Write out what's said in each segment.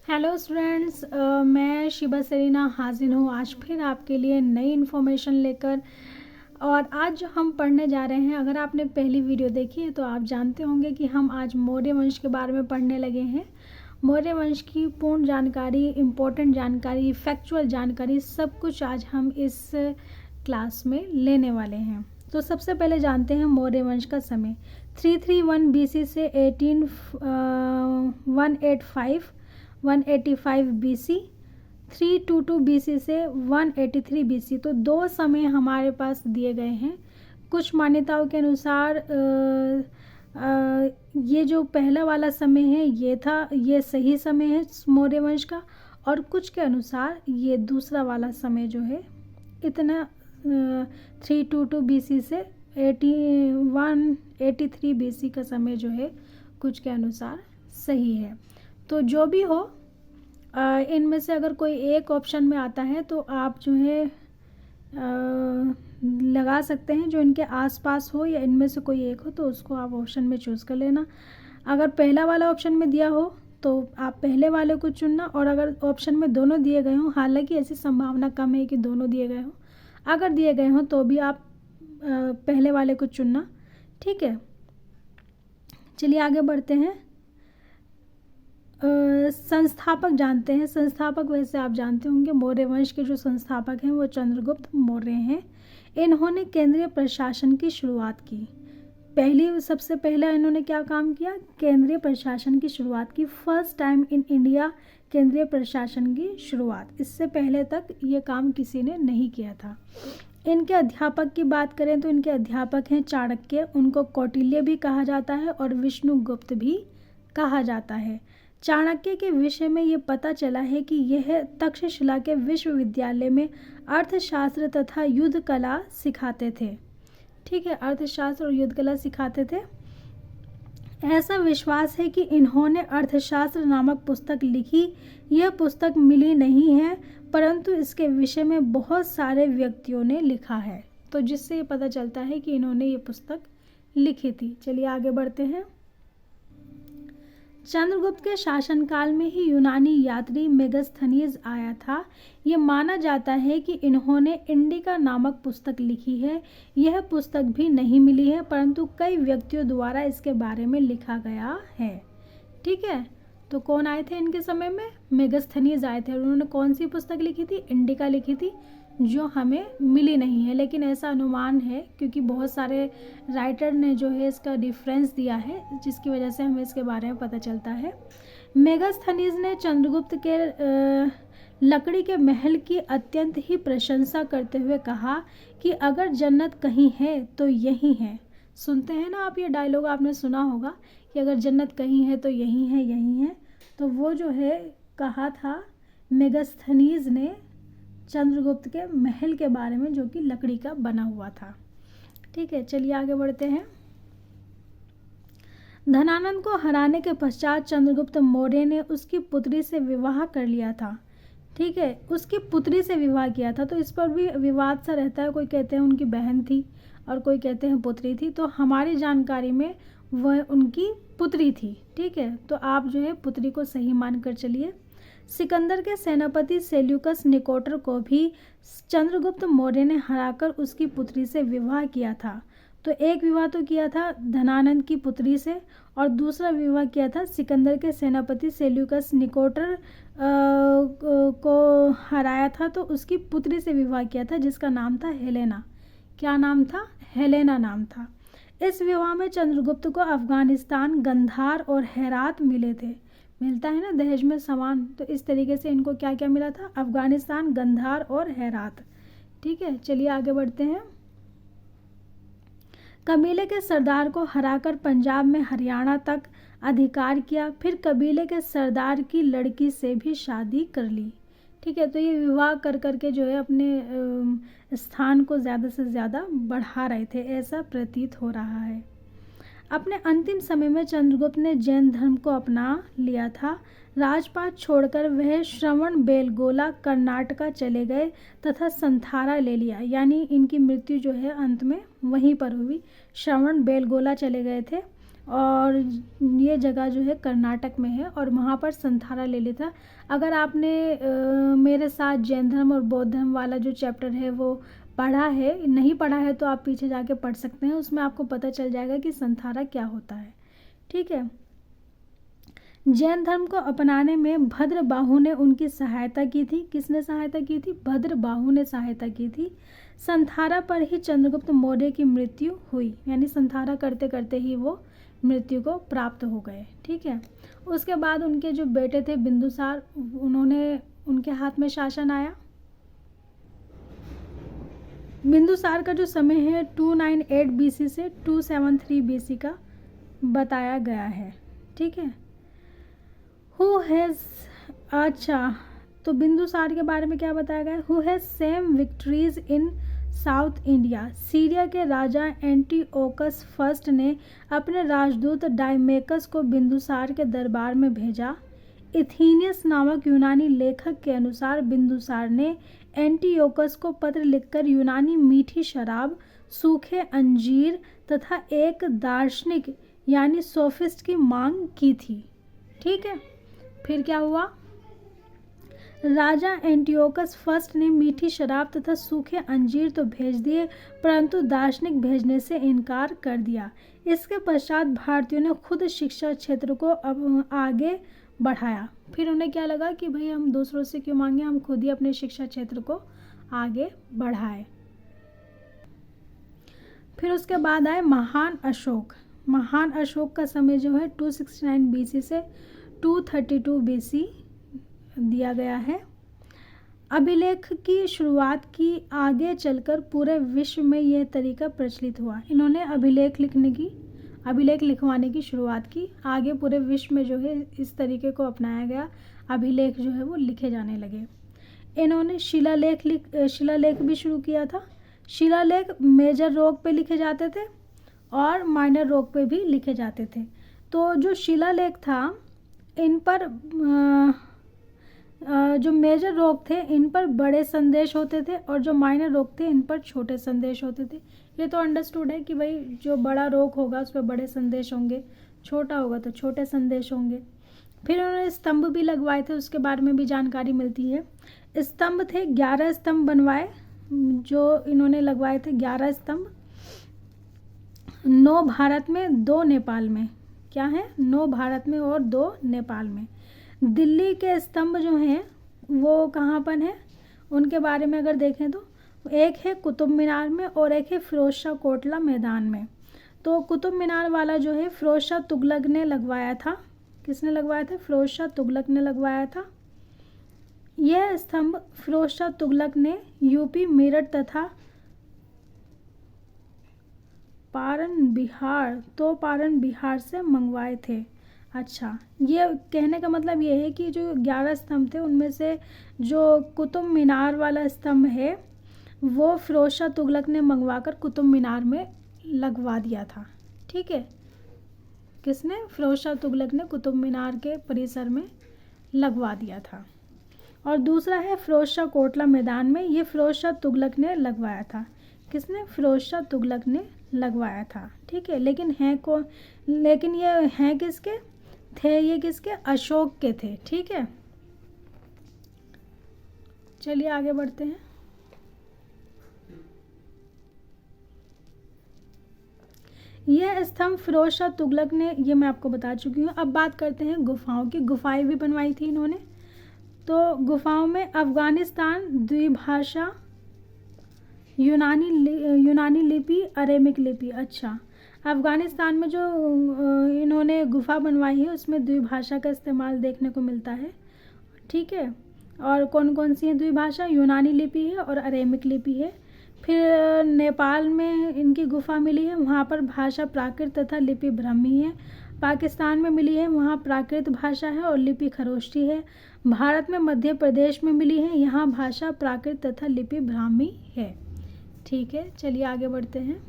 Hello students, मैं Shiba Serena हाजिर हूँ आज फिर आपके लिए नई इन्फॉर्मेशन लेकर। और आज जो हम पढ़ने जा रहे हैं, अगर आपने पहली वीडियो देखी है तो आप जानते होंगे कि हम आज मौर्य वंश के बारे में पढ़ने लगे हैं। मौर्य वंश की पूर्ण जानकारी, इम्पोर्टेंट जानकारी, फैक्चुअल जानकारी, सब कुछ आज हम इस क्लास में लेने वाले हैं। तो सबसे पहले जानते हैं मौर्य वंश का समय। 331 BC से 185 BC, 322 BC से 183 BC। तो दो समय हमारे पास दिए गए हैं। कुछ मान्यताओं के अनुसार ये जो पहला वाला समय है ये सही समय है मौर्य वंश का, और कुछ के अनुसार ये दूसरा वाला समय जो है इतना 322 BC से 183 BC का समय जो है कुछ के अनुसार सही है। तो जो भी हो, इनमें से अगर कोई एक ऑप्शन में आता है तो आप जो है लगा सकते हैं, जो इनके आसपास हो या इनमें से कोई एक हो तो उसको आप ऑप्शन में चूज़ कर लेना। अगर पहला वाला ऑप्शन में दिया हो तो आप पहले वाले को चुनना, और अगर ऑप्शन में दोनों दिए गए हों, हालांकि ऐसी संभावना कम है कि दोनों दिए गए हों, अगर दिए गए हों तो भी आप पहले वाले को चुनना। ठीक है, चलिए आगे बढ़ते हैं। संस्थापक जानते हैं। संस्थापक वैसे आप जानते होंगे, मौर्य वंश के जो संस्थापक हैं वो चंद्रगुप्त मौर्य हैं। इन्होंने केंद्रीय प्रशासन की शुरुआत की। सबसे पहला इन्होंने क्या काम किया? केंद्रीय प्रशासन की शुरुआत की। फर्स्ट टाइम इन इंडिया केंद्रीय प्रशासन की शुरुआत। इससे पहले तक ये काम किसी ने नहीं किया था। इनके अध्यापक की बात करें तो इनके अध्यापक हैं चाणक्य, उनको कौटिल्य भी कहा जाता है और विष्णुगुप्त भी कहा जाता है। चाणक्य के विषय में ये पता चला है कि यह तक्षशिला के विश्वविद्यालय में अर्थशास्त्र तथा युद्ध कला सिखाते थे। ठीक है, अर्थशास्त्र और युद्ध कला सिखाते थे। ऐसा विश्वास है कि इन्होंने अर्थशास्त्र नामक पुस्तक लिखी। यह पुस्तक मिली नहीं है, परंतु इसके विषय में बहुत सारे व्यक्तियों ने लिखा है, तो जिससे ये पता चलता है कि इन्होंने ये पुस्तक लिखी थी। चलिए आगे बढ़ते हैं। चंद्रगुप्त के शासनकाल में ही यूनानी यात्री मेगास्थनीज आया था। ये माना जाता है कि इन्होंने इंडिका नामक पुस्तक लिखी है। यह पुस्तक भी नहीं मिली है, परंतु कई व्यक्तियों द्वारा इसके बारे में लिखा गया है। ठीक है, तो कौन आए थे इनके समय में? मेगास्थनीज आए थे, और उन्होंने कौन सी पुस्तक लिखी थी? इंडिका लिखी थी, जो हमें मिली नहीं है, लेकिन ऐसा अनुमान है क्योंकि बहुत सारे राइटर ने जो है इसका डिफरेंस दिया है, जिसकी वजह से हमें इसके बारे में पता चलता है। मेगास्थनीज ने चंद्रगुप्त के लकड़ी के महल की अत्यंत ही प्रशंसा करते हुए कहा कि अगर जन्नत कहीं है तो यही है। सुनते हैं ना आप, ये डायलॉग आपने सुना होगा कि अगर जन्नत कहीं है तो यही है, यही है। तो वो जो है कहा था मेगास्थनीज ने चंद्रगुप्त के महल के बारे में, जो कि लकड़ी का बना हुआ था। ठीक है, चलिए आगे बढ़ते हैं। धनानंद को हराने के पश्चात चंद्रगुप्त मौर्य ने उसकी पुत्री से विवाह कर लिया था। ठीक है, उसकी पुत्री से विवाह किया था, तो इस पर भी विवाद सा रहता है। कोई कहते हैं उनकी बहन थी और कोई कहते हैं पुत्री थी। तो हमारी जानकारी में वह उनकी पुत्री थी। ठीक है, तो आप जो है पुत्री को सही मानकर चलिए। सिकंदर के सेनापति सेल्यूकस निकोटर को भी चंद्रगुप्त मौर्य ने हराकर उसकी पुत्री से विवाह किया था। तो एक विवाह तो किया था धनानंद की पुत्री से, और दूसरा विवाह किया था सिकंदर के सेनापति सेल्यूकस निकोटर को हराया था, तो उसकी पुत्री से विवाह किया था, जिसका नाम था हेलेना। क्या नाम था? हेलेना नाम था। इस विवाह में चंद्रगुप्त को अफगानिस्तान, गंधार और हेरात मिले थे। मिलता है ना दहेज में सामान, तो इस तरीके से इनको क्या क्या मिला था? अफगानिस्तान, गंधार और हेरात। ठीक है, चलिए आगे बढ़ते हैं। कबीले के सरदार को हराकर पंजाब में हरियाणा तक अधिकार किया। फिर कबीले के सरदार की लड़की से भी शादी कर ली। ठीक है, तो ये विवाह कर करके जो है अपने स्थान को ज़्यादा से ज़्यादा बढ़ा रहे थे, ऐसा प्रतीत हो रहा है। अपने अंतिम समय में चंद्रगुप्त ने जैन धर्म को अपना लिया था। राजपाट छोड़कर वह श्रवण बेलगोला कर्नाटका चले गए तथा संथारा ले लिया, यानी इनकी मृत्यु जो है अंत में वहीं पर हुई। श्रवण बेलगोला चले गए थे। और ये जगह जो है कर्नाटक में है और वहाँ पर संथारा ले लिया था। अगर आपने मेरे साथ जैन धर्म और बौद्ध धर्म वाला जो चैप्टर है वो पढ़ा है, नहीं पढ़ा है तो आप पीछे जाके पढ़ सकते हैं, उसमें आपको पता चल जाएगा कि संथारा क्या होता है। ठीक है। जैन धर्म को अपनाने में भद्रबाहु ने उनकी सहायता की थी। किसने सहायता की थी? भद्रबाहु ने सहायता की थी। संथारा पर ही चंद्रगुप्त मौर्य की मृत्यु हुई, यानी संथारा करते करते ही वो मृत्यु को प्राप्त हो गए। ठीक है। उसके बाद उनके जो बेटे थे बिंदुसार, उनके हाथ में शासन आया। बिंदुसार का जो समय है 298 BC से 273 BC का बताया गया है। ठीक है। हु हैज़, अच्छा, तो बिंदुसार के बारे में क्या बताया गया? Who has same victories in south India. Syria के राजा एंटीओकस फर्स्ट ने अपने राजदूत डाइमेकस को बिंदुसार के दरबार में भेजा। इथीनियस नामक यूनानी लेखक के अनुसार बिंदुसार ने एंटीओकस को पत्र लिखकर यूनानी मीठी शराब, सूखे अंजीर तथा एक दार्शनिक यानी सोफिस्ट की मांग की थी। ठीक है। फिर क्या हुआ? राजा एंटीओकस फर्स्ट ने मीठी शराब तथा सूखे अंजीर तो भेज दिए, परंतु दार्शनिक भेजने से इनकार कर दिया। इसके पश्चात भारतीयों ने खुद शिक्षा क्षेत्र को अब आगे बढ़ाया। फिर उन्हें क्या लगा कि भाई हम दूसरों से क्यों मांगे, हम खुद ही अपने शिक्षा क्षेत्र को आगे बढ़ाए। फिर उसके बाद आए महान अशोक। महान अशोक का समय जो है 269 BC से 232 BC दिया गया है। अभिलेख की शुरुआत की, आगे चलकर पूरे विश्व में यह तरीका प्रचलित हुआ। इन्होंने अभिलेख लिखवाने की शुरुआत की, आगे पूरे विश्व में जो है इस तरीके को अपनाया गया, अभिलेख जो है वो लिखे जाने लगे। इन्होंने शिलालेख भी शुरू किया था। शिलालेख मेजर रॉक पे लिखे जाते थे और माइनर रॉक पे भी लिखे जाते थे। तो जो शिलालेख था इन पर जो मेजर रॉक थे इन पर बड़े संदेश होते थे और जो माइनर रॉक थे इन पर छोटे संदेश होते थे। ये तो अंडरस्टूड है कि भाई जो बड़ा रॉक होगा उस पर बड़े संदेश होंगे, छोटा होगा तो छोटे संदेश होंगे। फिर उन्होंने स्तंभ भी लगवाए थे, उसके बारे में भी जानकारी मिलती है। स्तंभ थे, 11 स्तंभ बनवाए जो इन्होंने लगवाए थे, 11 स्तंभ। 9 भारत में, 2 नेपाल में। क्या है? 9 भारत में और 2 नेपाल में। दिल्ली के स्तंभ जो हैं वो कहाँ पर हैं उनके बारे में अगर देखें तो एक है कुतुब मीनार में और एक है फिरोज शाह कोटला मैदान में। तो कुतुब मीनार वाला जो है फिरोज शाह तुगलक ने लगवाया था। किसने लगवाया था? फिरोज शाह तुगलक ने लगवाया था। यह स्तंभ फिरोज शाह तुगलक ने यूपी, मेरठ तथा पारन बिहार से मंगवाए थे। अच्छा, ये कहने का मतलब ये है कि जो 11 स्तंभ थे उनमें से जो कुतुब मीनार वाला स्तंभ है वो फिरोज शाह तुगलक ने मंगवाकर कुतुब मीनार में लगवा दिया था। ठीक है। किसने? फिरोज शाह तुगलक ने कुतुब मीनार के परिसर में लगवा दिया था। और दूसरा है फिरोज शाह कोटला मैदान में, ये फिरोज शाह तुगलक ने लगवाया था। किसने? फिरोज शाह तुगलक ने लगवाया था। ठीक है। लेकिन ये हैं किसके थे? ये किसके? अशोक के थे। ठीक है। चलिए आगे बढ़ते हैं। यह स्तंभ फिरोज शाह तुगलक ने, ये मैं आपको बता चुकी हूँ। अब बात करते हैं गुफाओं की। गुफाएं भी बनवाई थी इन्होंने। तो गुफाओं में अफगानिस्तान द्विभाषा, यूनानी लिपि, अरेमिक लिपि। अच्छा, अफगानिस्तान में जो इन्होंने गुफा बनवाई है उसमें द्विभाषा का इस्तेमाल देखने को मिलता है। ठीक है। और कौन कौन सी है द्विभाषा? यूनानी लिपि है और अरेमिक लिपि है। फिर नेपाल में इनकी गुफा मिली है, वहाँ पर भाषा प्राकृत तथा लिपि ब्राह्मी है। पाकिस्तान में मिली है, वहाँ प्राकृत भाषा है और लिपि खरोष्ठी है। भारत में मध्य प्रदेश में मिली है, यहाँ भाषा प्राकृत तथा लिपि ब्राह्मी है। ठीक है। चलिए आगे बढ़ते हैं।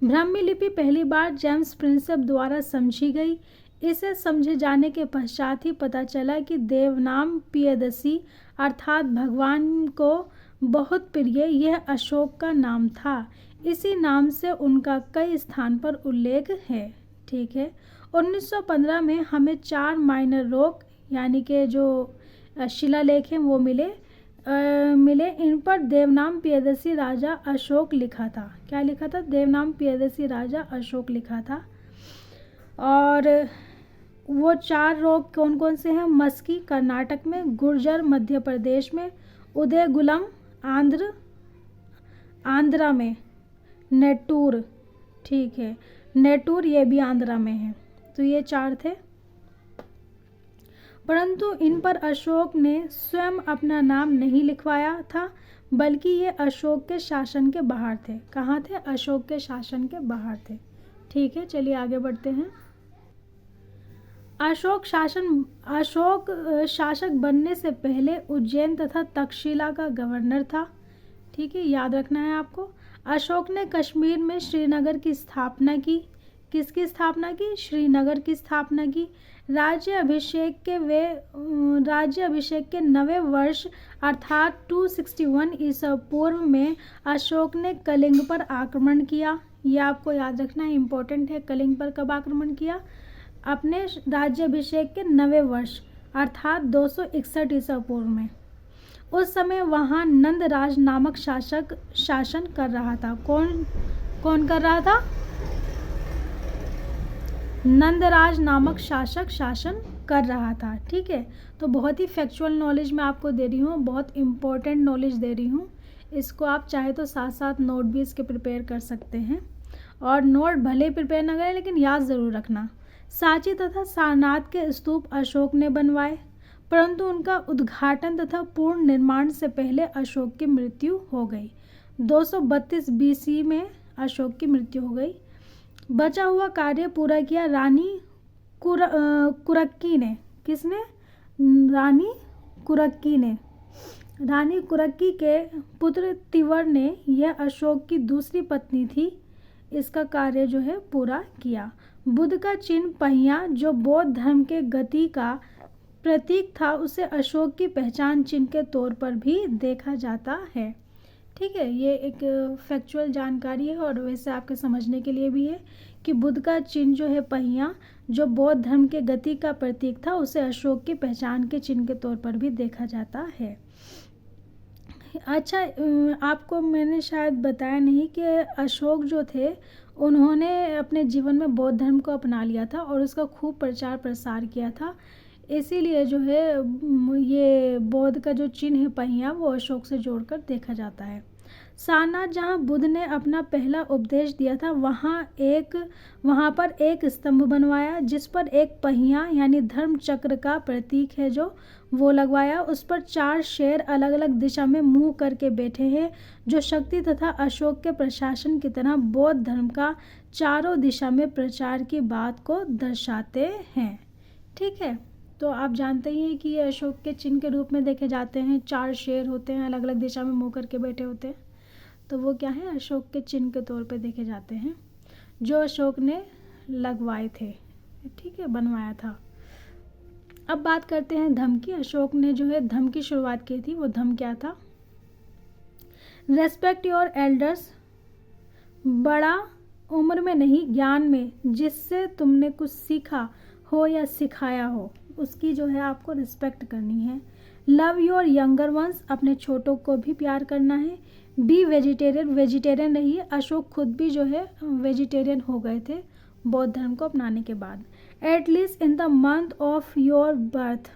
ब्राह्मी लिपि पहली बार जेम्स प्रिंसेप द्वारा समझी गई। इसे समझे जाने के पश्चात ही पता चला कि देवनाम पियदसी अर्थात भगवान को बहुत प्रिय यह अशोक का नाम था। इसी नाम से उनका कई स्थान पर उल्लेख है। ठीक है। 1915 में हमें 4 माइनर रॉक यानी कि जो शिलालेख हैं वो मिले। इन पर देवनाम प्रियदर्शी राजा अशोक लिखा था। क्या लिखा था? देवनाम प्रियदर्शी राजा अशोक लिखा था। और वो 4 रॉक कौन कौन से हैं? मस्की कर्नाटक में, गुर्जर मध्य प्रदेश में, उदयगुलम आंध्रा में, नेटूर, ठीक है, नेटूर ये भी आंध्रा में है। तो ये 4 थे। परंतु इन पर अशोक ने स्वयं अपना नाम नहीं लिखवाया था, बल्कि ये अशोक के शासन के बाहर थे। कहाँ थे? अशोक के शासन के बाहर थे। ठीक है, चलिए आगे बढ़ते हैं। अशोक शासक बनने से पहले उज्जैन तथा तक्षशिला का गवर्नर था। ठीक है, याद रखना है आपको। अशोक ने कश्मीर में श्रीनगर की स्थापना की। किसकी स्थापना की? श्रीनगर की स्थापना की। राज्य अभिषेक के 9वें वर्ष अर्थात 261 ईसा पूर्व में अशोक ने कलिंग पर आक्रमण किया। यह आपको याद रखना है, इम्पोर्टेंट है। कलिंग पर कब आक्रमण किया? अपने राज्याभिषेक के 9वें वर्ष अर्थात 261 ईसा पूर्व में। उस समय वहाँ नंदराज नामक शासक शासन कर रहा था। कौन कर रहा था? नंदराज नामक शासक शासन कर रहा था। ठीक है, तो बहुत ही फैक्चुअल नॉलेज मैं आपको दे रही हूँ, बहुत इम्पोर्टेंट नॉलेज दे रही हूँ। इसको आप चाहे तो साथ साथ नोट भी इसके प्रिपेयर कर सकते हैं, और नोट भले प्रिपेयर ना करें लेकिन याद ज़रूर रखना। सांची तथा सारनाथ के स्तूप अशोक ने बनवाए, परंतु उनका उद्घाटन तथा पूर्ण निर्माण से पहले अशोक की मृत्यु हो गई। 232 BC में अशोक की मृत्यु हो गई। बचा हुआ कार्य पूरा किया रानी कुरक्की ने। किसने? रानी कुरक्की ने। रानी कुरक्की के पुत्र तिवर ने, यह अशोक की दूसरी पत्नी थी, इसका कार्य जो है पूरा किया। बुद्ध का चिन्ह पहिया जो बौद्ध धर्म के गति का प्रतीक था, उसे अशोक की पहचान चिन्ह के तौर पर भी देखा जाता है। ठीक है, ये एक फैक्चुअल जानकारी है और वैसे आपके समझने के लिए भी है कि बुद्ध का चिन्ह जो है पहिया जो बौद्ध धर्म के गति का प्रतीक था, उसे अशोक की पहचान के चिन्ह के तौर पर भी देखा जाता है। अच्छा, आपको मैंने शायद बताया नहीं कि अशोक जो थे उन्होंने अपने जीवन में बौद्ध धर्म को अपना लिया था और उसका खूब प्रचार प्रसार किया था। इसीलिए जो है ये बौद्ध का जो चिन्ह है पहिया वो अशोक से जोड़कर देखा जाता है। सारनाथ जहाँ बुद्ध ने अपना पहला उपदेश दिया था, वहाँ पर एक स्तंभ बनवाया जिस पर एक पहिया यानी धर्म चक्र का प्रतीक है जो वो लगवाया। उस पर 4 शेर अलग अलग दिशा में मुंह करके बैठे हैं जो शक्ति तथा अशोक के प्रशासन की तरह बौद्ध धर्म का चारों दिशा में प्रचार की बात को दर्शाते हैं। ठीक है, तो आप जानते ही हैं कि ये अशोक के चिन्ह के रूप में देखे जाते हैं। 4 शेर होते हैं, अलग अलग दिशा में मुंह करके बैठे होते हैं, तो वो क्या है? अशोक के चिन्ह के तौर पे देखे जाते हैं जो अशोक ने लगवाए थे। ठीक है, बनवाया था। अब बात करते हैं धम्म की। अशोक ने जो है धम्म की शुरुआत की थी। वो धम्म क्या था? रेस्पेक्ट योर एल्डर्स, बड़ा उम्र में नहीं ज्ञान में, जिससे तुमने कुछ सीखा हो या सिखाया हो उसकी जो है आपको रिस्पेक्ट करनी है। लव योर यंगर वंस, अपने छोटों को भी प्यार करना है। बी वेजिटेरियन रहिए। अशोक खुद भी जो है वेजिटेरियन हो गए थे बौद्ध धर्म को अपनाने के बाद। At least in the month of your birth,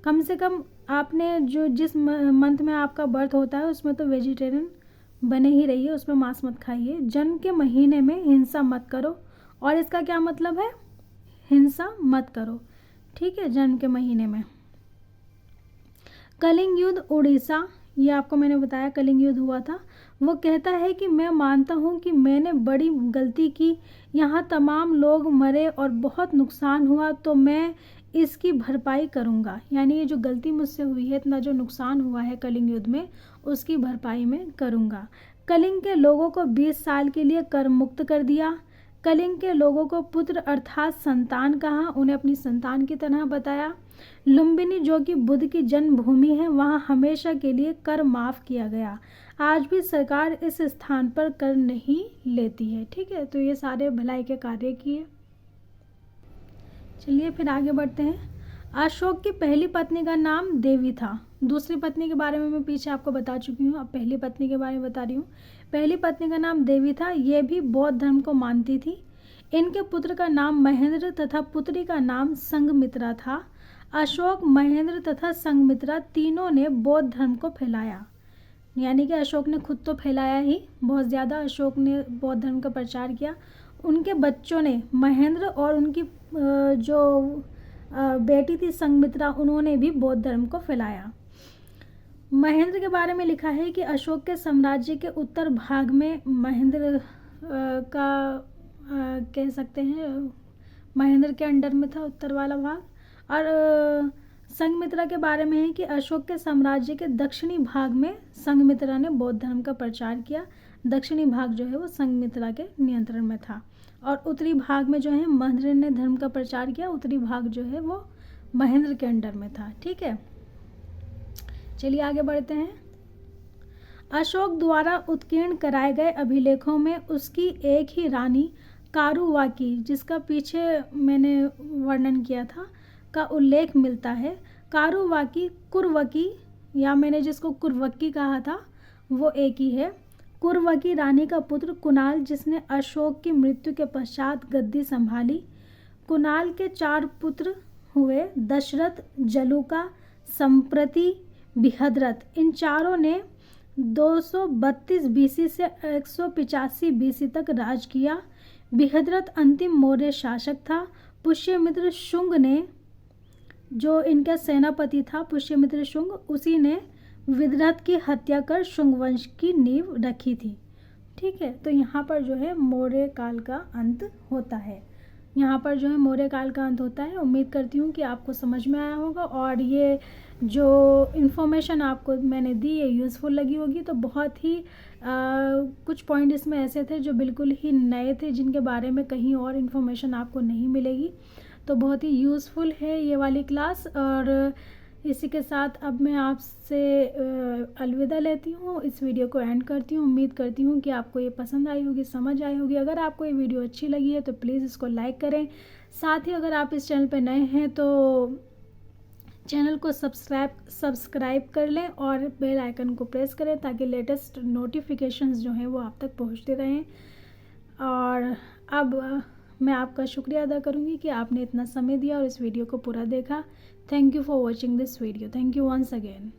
कम से कम आपने जो जिस मंथ में आपका बर्थ होता है उसमें तो वेजिटेरियन बने ही रहिए, उसमें मांस मत खाइए। जन्म के महीने में हिंसा मत करो, और इसका क्या मतलब है? हिंसा मत करो। ठीक है, जन्म के महीने में। कलिंग युद्ध उड़ीसा, ये आपको मैंने बताया कलिंग युद्ध हुआ था। वो कहता है कि मैं मानता हूँ कि मैंने बड़ी गलती की, यहाँ तमाम लोग मरे और बहुत नुकसान हुआ, तो मैं इसकी भरपाई करूँगा। यानी ये जो गलती मुझसे हुई है, इतना जो नुकसान हुआ है कलिंग युद्ध में, उसकी भरपाई मैं करूँगा। कलिंग के लोगों को 20 साल के लिए कर मुक्त कर दिया। कलिंग के लोगों को पुत्र अर्थात संतान कहा, उन्हें अपनी संतान की तरह बताया। लुम्बिनी जो कि बुद्ध की जन्मभूमि है, वहाँ हमेशा के लिए कर माफ़ किया गया। आज भी सरकार इस स्थान पर कर नहीं लेती है। ठीक है, तो ये सारे भलाई के कार्य किए। चलिए फिर आगे बढ़ते हैं। अशोक की पहली पत्नी का नाम देवी था। दूसरी पत्नी के बारे में मैं पीछे आपको बता चुकी हूँ, अब पहली पत्नी के बारे में बता रही हूँ। पहली पत्नी का नाम देवी था, ये भी बौद्ध धर्म को मानती थी। इनके पुत्र का नाम महेंद्र तथा पुत्री का नाम संघमित्रा था। अशोक, महेंद्र तथा संघमित्रा तीनों ने बौद्ध धर्म को फैलाया। यानी कि अशोक ने खुद तो फैलाया ही बहुत ज़्यादा, अशोक ने बौद्ध धर्म का प्रचार किया। उनके बच्चों ने, महेंद्र और उनकी जो बेटी थी संघमित्रा, उन्होंने भी बौद्ध धर्म को फैलाया। महेंद्र के बारे में लिखा है कि अशोक के साम्राज्य के उत्तर भाग में महेंद्र का कह सकते हैं महेंद्र के अंडर में था उत्तर वाला भाग। और संघमित्रा के बारे में है कि अशोक के साम्राज्य के दक्षिणी भाग में संघमित्रा ने बौद्ध धर्म का प्रचार किया। दक्षिणी भाग जो है वो संघमित्रा के नियंत्रण में था और उत्तरी भाग में जो है महेंद्र ने धर्म का प्रचार किया। उत्तरी भाग जो है वो महेंद्र के अंडर में था। ठीक है, चलिए आगे बढ़ते हैं। अशोक द्वारा उत्कीर्ण कराए गए अभिलेखों में उसकी एक ही रानी कारुवाकी, जिसका पीछे मैंने वर्णन किया था, का उल्लेख मिलता है। कारुवाकी कुरवकी, या मैंने जिसको कुरवक्की कहा था वो एक ही है। कुरवकी रानी का पुत्र कुणाल, जिसने अशोक की मृत्यु के पश्चात गद्दी संभाली। कुणाल के 4 पुत्र हुए, दशरथ, जलूका, संप्रति, बिहद्रथ। इन चारों ने 232 बीसी से 185 बीसी तक राज किया। बिहद्रथ अंतिम मौर्य शासक था। पुष्यमित्र शुंग ने, जो इनका सेनापति था पुष्यमित्र शुंग, उसी ने विदर्थ की हत्या कर शुंग वंश की नींव रखी थी। ठीक है, तो यहाँ पर जो है मौर्य काल का अंत होता है। यहाँ पर जो है मौर्य काल का अंत होता है। उम्मीद करती हूँ कि आपको समझ में आया होगा और ये जो इन्फॉर्मेशन आपको मैंने दी ये यूज़फुल लगी होगी। तो बहुत ही कुछ पॉइंट इसमें ऐसे थे जो बिल्कुल ही नए थे, जिनके बारे में कहीं और इन्फॉर्मेशन आपको नहीं मिलेगी। तो बहुत ही यूज़फुल है ये वाली क्लास। और इसी के साथ अब मैं आपसे अलविदा लेती हूँ, इस वीडियो को एंड करती हूँ। उम्मीद करती हूँ कि आपको ये पसंद आई होगी, समझ आई होगी। अगर आपको ये वीडियो अच्छी लगी है तो प्लीज़ इसको लाइक करें। साथ ही अगर आप इस चैनल पर नए हैं तो चैनल को सब्सक्राइब कर लें और बेल आइकन को प्रेस करें ताकि लेटेस्ट नोटिफिकेशंस जो हैं वो आप तक पहुँचते रहें। और अब मैं आपका शुक्रिया अदा करूँगी कि आपने इतना समय दिया और इस वीडियो को पूरा देखा। Thank you for watching this video. Thank you once again.